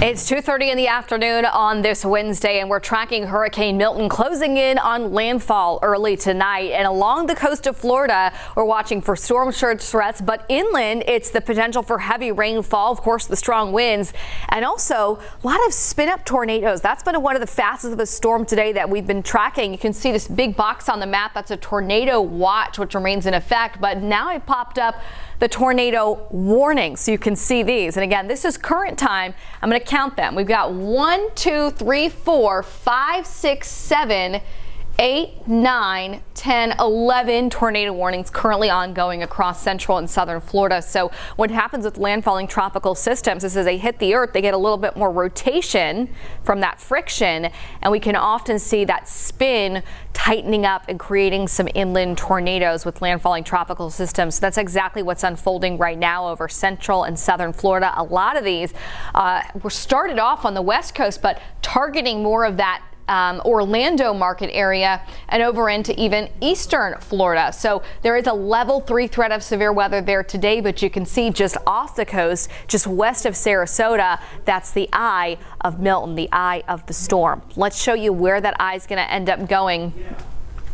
It's 2:30 in the afternoon on this Wednesday, and we're tracking Hurricane Milton closing in on landfall early tonight. And along the coast of Florida, we're watching for storm surge threats, but inland, it's the potential for heavy rainfall, of course, the strong winds, and also a lot of spin-up tornadoes. That's been one of the fastest of the storm today that we've been tracking. You can see this big box on the map. That's a tornado watch, which remains in effect, but now it popped up the tornado warning, so you can see these. And again, this is current time. I'm going to count them. We've got 1, 2, 3, 4, 5, 6, 7, 8, 9, 10, 11 tornado warnings currently ongoing across central and southern Florida. So what happens with landfalling tropical systems is as they hit the earth, they get a little bit more rotation from that friction, and we can often see that spin tightening up and creating some inland tornadoes with landfalling tropical systems. So that's exactly what's unfolding right now over central and southern Florida. A lot of these were started off on the west coast, but targeting more of that Orlando market area and over into even eastern Florida. So there is a level 3 threat of severe weather there today, but you can see just off the coast, just west of Sarasota, that's the eye of Milton, the eye of the storm. Let's show you where that eye is going to end up going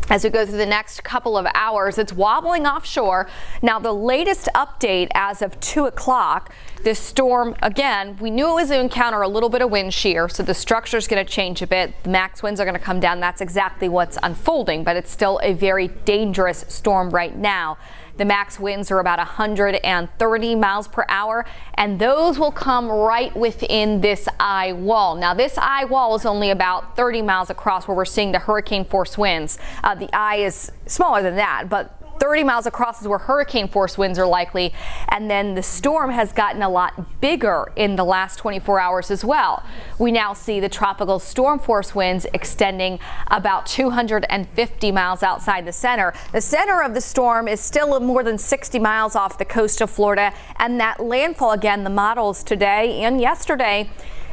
as we go through the next couple of hours. It's wobbling offshore. Now, the latest update as of 2 o'clock, this storm, again, we knew it was going to encounter a little bit of wind shear, so the structure is going to change a bit. The max winds are going to come down. That's exactly what's unfolding, but it's still a very dangerous storm right now. The max winds are about 130 miles per hour, and those will come right within this eye wall. Now, this eye wall is only about 30 miles across where we're seeing the hurricane force winds. The eye is smaller than that, but 30 miles across is where hurricane force winds are likely. And then the storm has gotten a lot bigger in the last 24 hours as well. We now see the tropical storm force winds extending about 250 miles outside the center. The center of the storm is still more than 60 miles off the coast of Florida. And that landfall, again, the models today and yesterday,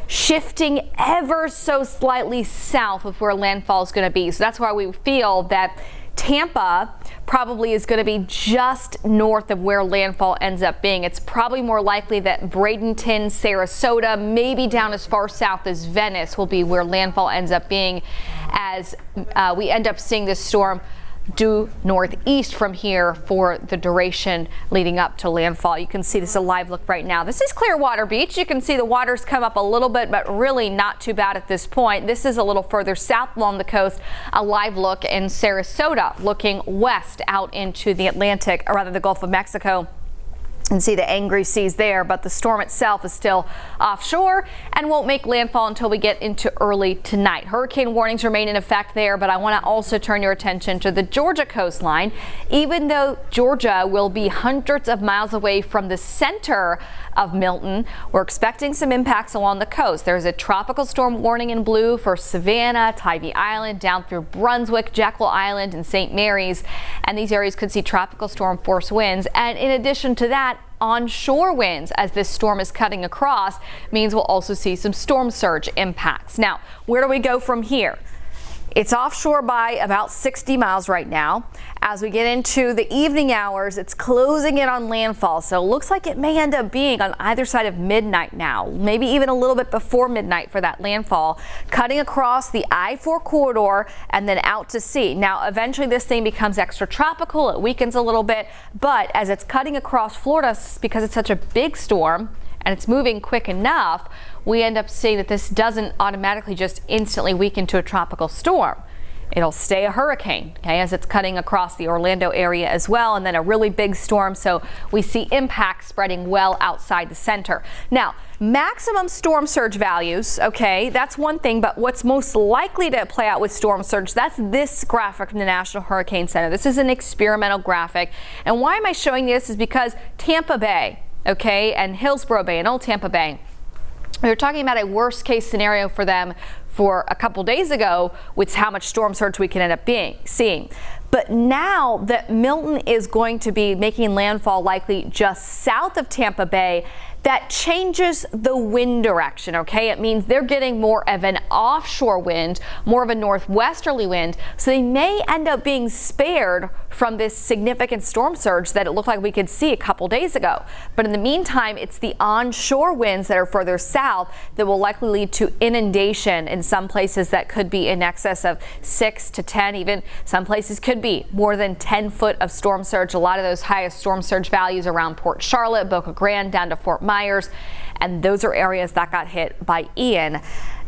shifting ever so slightly south of where landfall is going to be. So that's why we feel that Tampa probably is going to be just north of where landfall ends up being. It's probably more likely that Bradenton, Sarasota, maybe down as far south as Venice will be where landfall ends up being as we end up seeing this storm due northeast from here for the duration leading up to landfall. You can see this is a live look right now. This is Clearwater Beach. You can see the water's come up a little bit, but really not too bad at this point. This is a little further south along the coast. A live look in Sarasota, looking west out into the Atlantic, or rather the Gulf of Mexico. And see the angry seas there, but the storm itself is still offshore and won't make landfall until we get into early tonight. Hurricane warnings remain in effect there, but I want to also turn your attention to the Georgia coastline. Even though Georgia will be hundreds of miles away from the center of Milton, we're expecting some impacts along the coast. There's a tropical storm warning in blue for Savannah, Tybee Island, down through Brunswick, Jekyll Island, and St. Mary's. And these areas could see tropical storm force winds. And in addition to that, onshore winds as this storm is cutting across means we'll also see some storm surge impacts. Now, where do we go from here? It's offshore by about 60 miles right now. As we get into the evening hours, it's closing in on landfall. So it looks like it may end up being on either side of midnight now, maybe even a little bit before midnight for that landfall, cutting across the I-4 corridor and then out to sea. Now, eventually this thing becomes extratropical. It weakens a little bit, but as it's cutting across Florida, because it's such a big storm and it's moving quick enough, we end up seeing that this doesn't automatically just instantly weaken to a tropical storm. It'll stay a hurricane, okay, as it's cutting across the Orlando area as well, and then a really big storm. So we see impacts spreading well outside the center. Now, maximum storm surge values, okay, that's one thing, but what's most likely to play out with storm surge, that's this graphic from the National Hurricane Center. This is an experimental graphic. And why am I showing this is because Tampa Bay, okay, and Hillsborough Bay and Old Tampa Bay, we were talking about a worst case scenario for them for a couple days ago with how much storm surge we can end up seeing. But now that Milton is going to be making landfall likely just south of Tampa Bay, that changes the wind direction, okay? It means they're getting more of an offshore wind, more of a northwesterly wind, so they may end up being spared from this significant storm surge that it looked like we could see a couple days ago. But in the meantime, it's the onshore winds that are further south that will likely lead to inundation in some places that could be in excess of 6 to 10, even some places could be more than 10 foot of storm surge. A lot of those highest storm surge values around Port Charlotte, Boca Grande, down to Fort Myers, and those are areas that got hit by Ian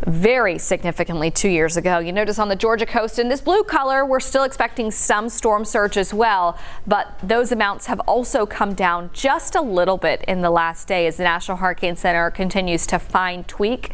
very significantly 2 years ago. You notice on the Georgia coast in this blue color, we're still expecting some storm surge as well, but those amounts have also come down just a little bit in the last day as the National Hurricane Center continues to fine tweak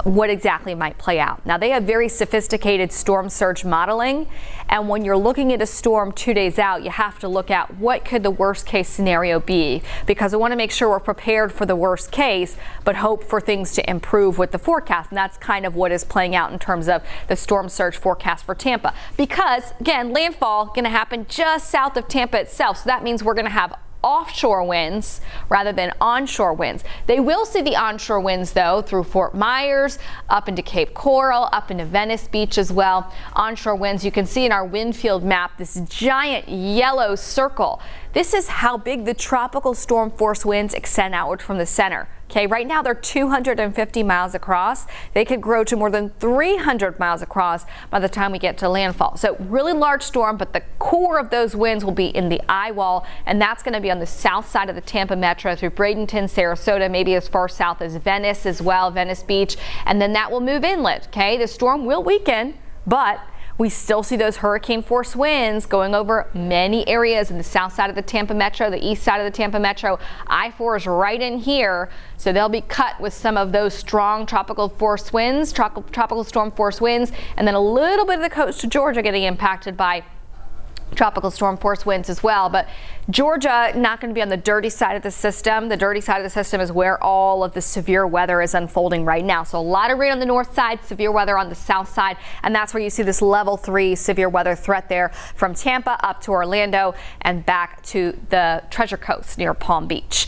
what exactly might play out. Now, they have very sophisticated storm surge modeling, and when you're looking at a storm 2 days out, you have to look at what could the worst case scenario be, because I want to make sure we're prepared for the worst case, but hope for things to improve with the forecast. And that's kind of what is playing out in terms of the storm surge forecast for Tampa, because again, landfall going to happen just south of Tampa itself. So that means we're going to have offshore winds rather than onshore winds. They will see the onshore winds though through Fort Myers, up into Cape Coral, up into Venice Beach as well. Onshore winds, you can see in our wind field map this giant yellow circle. This is how big the tropical storm force winds extend outward from the center. Okay, right now they're 250 miles across. They could grow to more than 300 miles across by the time we get to landfall. So really large storm, but the core of those winds will be in the eye wall, and that's going to be on the south side of the Tampa metro through Bradenton, Sarasota, maybe as far south as Venice as well, Venice Beach, and then that will move inland. Okay, the storm will weaken, but we still see those hurricane force winds going over many areas in the south side of the Tampa metro, the east side of the Tampa metro. I-4 is right in here, so they'll be cut with some of those strong tropical force winds, tropical storm force winds, and then a little bit of the coast of Georgia getting impacted by tropical storm force winds as well. But Georgia not going to be on the dirty side of the system. The dirty side of the system is where all of the severe weather is unfolding right now. So a lot of rain on the north side, severe weather on the south side, and that's where you see this level 3 severe weather threat there from Tampa up to Orlando and back to the Treasure Coast near Palm Beach.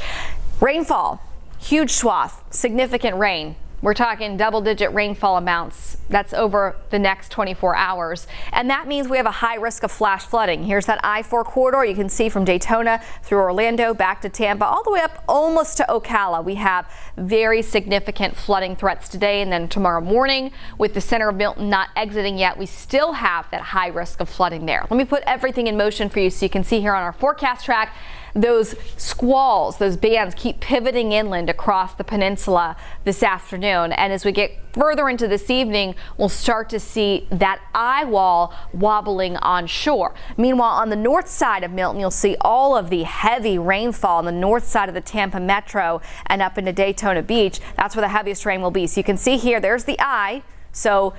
Rainfall, huge swath, significant rain. We're talking double-digit rainfall amounts. That's over the next 24 hours. And that means we have a high risk of flash flooding. Here's that I-4 corridor you can see from Daytona through Orlando, back to Tampa, all the way up almost to Ocala. We have very significant flooding threats today, and then tomorrow morning, with the center of Milton not exiting yet, we still have that high risk of flooding there. Let me put everything in motion for you so you can see here on our forecast track. Those squalls, those bands keep pivoting inland across the peninsula this afternoon. And as we get further into this evening, we'll start to see that eye wall wobbling onshore. Meanwhile, on the north side of Milton, you'll see all of the heavy rainfall on the north side of the Tampa metro and up into Daytona Beach. That's where the heaviest rain will be. So you can see here, there's the eye. So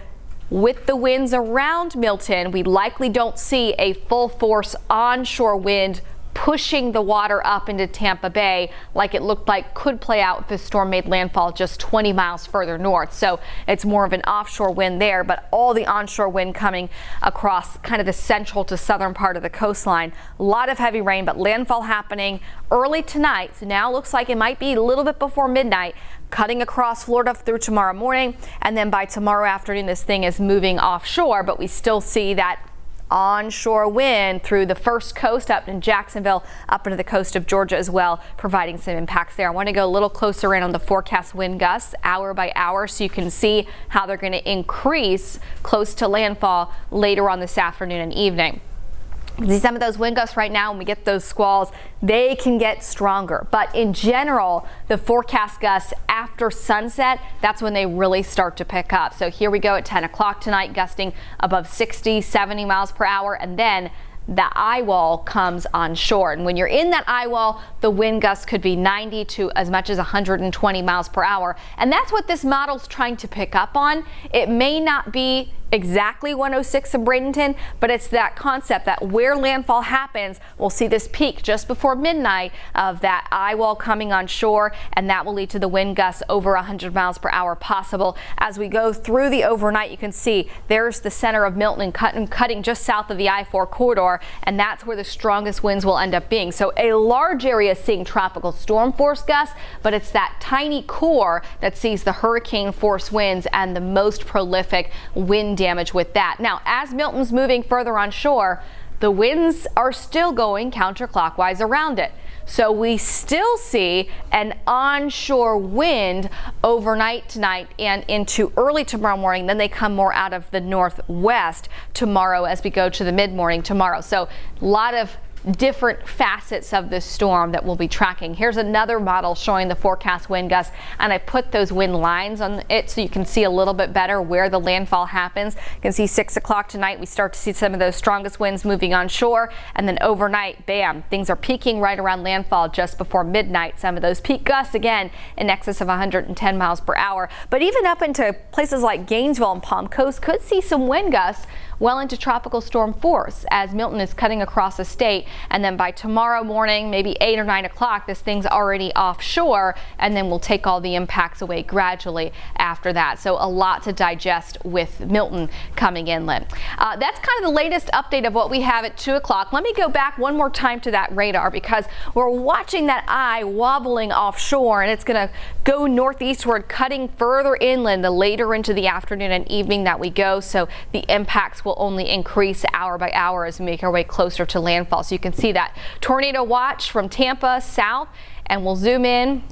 with the winds around Milton, we likely don't see a full force onshore wind pushing the water up into Tampa Bay like it looked like could play out if the storm made landfall just 20 miles further north. So it's more of an offshore wind there, but all the onshore wind coming across kind of the central to southern part of the coastline. A lot of heavy rain, but landfall happening early tonight. So now it looks like it might be a little bit before midnight, cutting across Florida through tomorrow morning. And then by tomorrow afternoon, this thing is moving offshore, but we still see that onshore wind through the first coast up in Jacksonville, up into the coast of Georgia as well, providing some impacts there. I want to go a little closer in on the forecast wind gusts hour by hour so you can see how they're going to increase close to landfall later on this afternoon and evening. See some of those wind gusts right now, when we get those squalls, they can get stronger. But in general, the forecast gusts after sunset, that's when they really start to pick up. So here we go at 10 o'clock tonight, gusting above 60, 70 miles per hour, and then the eye wall comes on shore. And when you're in that eye wall, the wind gusts could be 90 to as much as 120 miles per hour. And that's what this model's trying to pick up on. It may not be exactly 106 in Bradenton, but it's that concept that where landfall happens, we'll see this peak just before midnight of that eye wall coming on shore, and that will lead to the wind gusts over 100 miles per hour possible. As we go through the overnight, you can see there's the center of Milton and cutting just south of the I-4 corridor, and that's where the strongest winds will end up being. So a large area seeing tropical storm force gusts, but it's that tiny core that sees the hurricane force winds and the most prolific wind damage with that. Now, as Milton's moving further on shore, the winds are still going counterclockwise around it. So we still see an onshore wind overnight tonight and into early tomorrow morning. Then they come more out of the northwest tomorrow as we go to the mid-morning tomorrow. So a lot of different facets of this storm that we'll be tracking. Here's another model showing the forecast wind gusts, and I put those wind lines on it so you can see a little bit better where the landfall happens. You can see 6 o'clock tonight we start to see some of those strongest winds moving on shore, and then overnight, bam, things are peaking right around landfall just before midnight. Some of those peak gusts again in excess of 110 miles per hour, but even up into places like Gainesville and Palm Coast could see some wind gusts well into tropical storm force as Milton is cutting across the state. And then by tomorrow morning, maybe 8 or 9 o'clock, this thing's already offshore, and then we'll take all the impacts away gradually after that. So a lot to digest with Milton coming inland. That's kind of the latest update of what we have at 2 o'clock. Let me go back one more time to that radar because we're watching that eye wobbling offshore, and it's going to go northeastward, cutting further inland the later into the afternoon and evening that we go. So the impacts will only increase hour by hour as we make our way closer to landfall. So you can see that tornado watch from Tampa south, and we'll zoom in.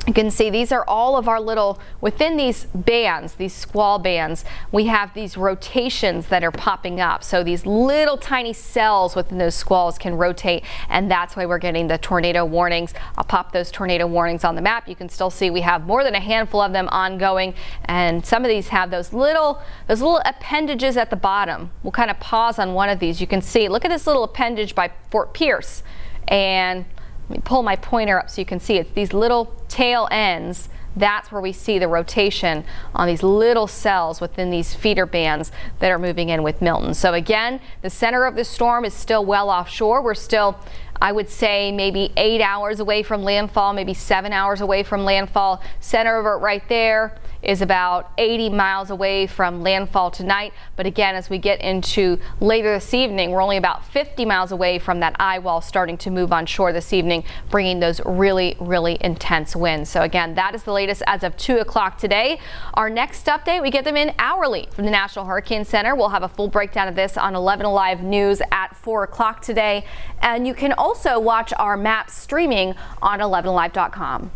You can see these are all of our little, within these bands, these squall bands, we have these rotations that are popping up. So these little tiny cells within those squalls can rotate, and that's why we're getting the tornado warnings. I'll pop those tornado warnings on the map. You can still see we have more than a handful of them ongoing, and some of these have those little appendages at the bottom. We'll kind of pause on one of these. You can see, look at this little appendage by Fort Pierce, and let me pull my pointer up so you can see it's these little tail ends. That's where we see the rotation on these little cells within these feeder bands that are moving in with Milton. So again, the center of the storm is still well offshore. We're still, I would say, maybe 8 hours away from landfall, maybe 7 hours away from landfall. Center of it right there is about 80 miles away from landfall tonight. But again, as we get into later this evening, we're only about 50 miles away from that eye wall starting to move on shore this evening, bringing those really, really intense winds. So again, that is the latest as of 2 o'clock today. Our next update, we get them in hourly from the National Hurricane Center. We'll have a full breakdown of this on 11 Alive News at 4 o'clock today. And you can also watch our maps streaming on 11alive.com.